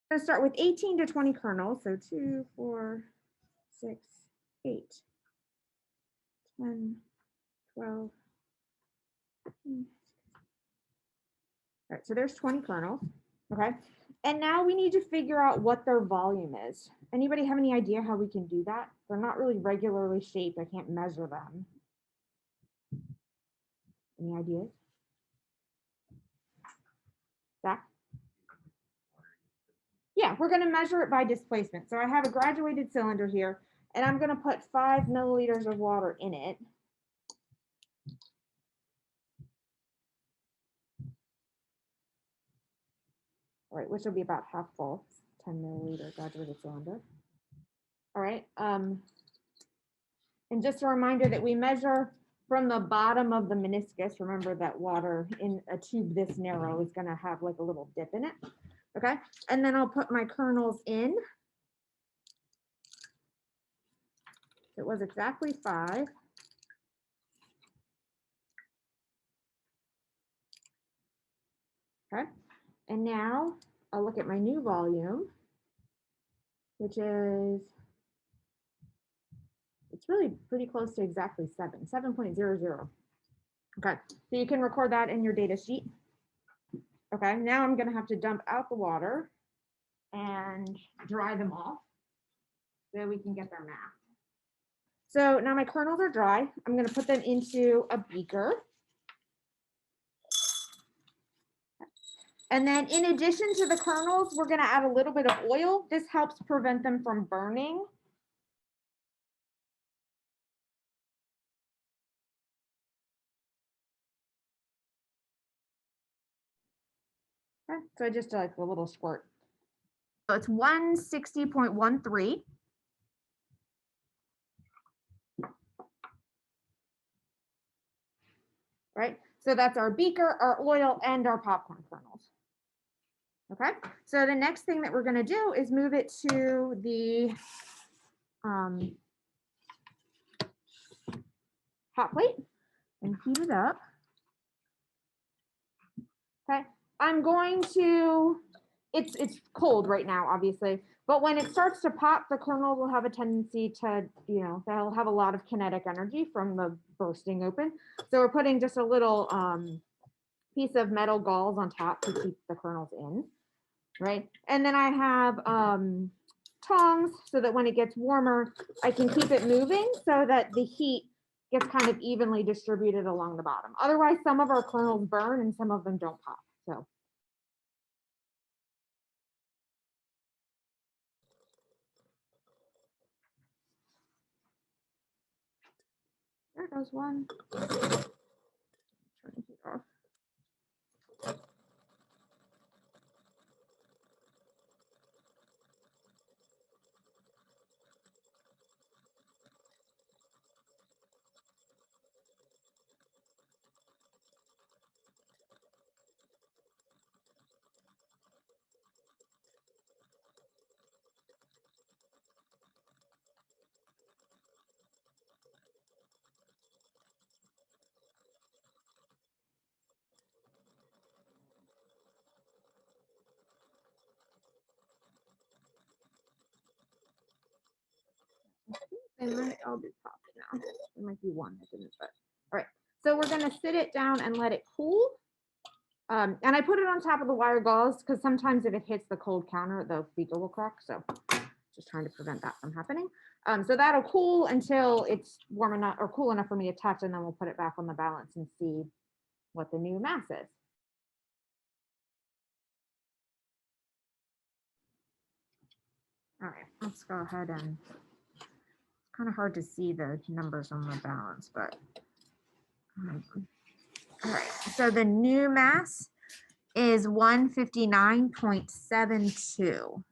going to start with 18 to 20 kernels. So 2, 4, 6, 8, 10, 12, 15. All right, so there's 20 kernels. Okay. And now we need to figure out what their volume is. Anybody have any idea how we can do that? They're not really regularly shaped. I can't measure them. Any ideas? Zach? Yeah, we're going to measure it by displacement. So I have a graduated cylinder here, and I'm going to put 5 milliliters of water in it. All right, which will be about half full, 10 milliliter graduated cylinder. All right. And just a reminder that we measure from the bottom of the meniscus. Remember that water in a tube this narrow is going to have like a little dip in it. Okay. And then I'll put my kernels in. It was exactly 5. Okay. And now I'll look at my new volume, which is, it's really pretty close to exactly 7.00. Okay, so you can record that in your data sheet. Okay, now I'm gonna have to dump out the water and dry them off so we can get their mass. So now my kernels are dry. I'm gonna put them into a beaker. And then in addition to the kernels, we're gonna add a little bit of oil. This helps prevent them from burning. Okay, so just like a little squirt. So it's 160.13. Right, so that's our beaker, our oil, and our popcorn kernels. Okay, so the next thing that we're going to do is move it to the hot plate and heat it up. Okay, I'm going to, it's cold right now, obviously, but when it starts to pop, the kernel will have a tendency to, you know, they'll have a lot of kinetic energy from the bursting open. So we're putting just a little piece of metal galls on top to keep the kernels in. Right, and then I have tongs so that when it gets warmer, I can keep it moving so that the heat gets kind of evenly distributed along the bottom. Otherwise, some of our kernels burn and some of them don't pop. So there goes one. Turn the heat off. They might all be popping now. There might be one that didn't, but all right. So we're gonna sit it down and let it cool. And I put it on top of the wire gauze because sometimes if it hits the cold counter, the beaker will crack. So just trying to prevent that from happening. So that'll cool until it's warm enough or cool enough for me to touch, and then we'll put it back on the balance and see what the new mass is. All right, let's go ahead and, it's kind of hard to see the numbers on the balance, but all right, so the new mass is 159.72.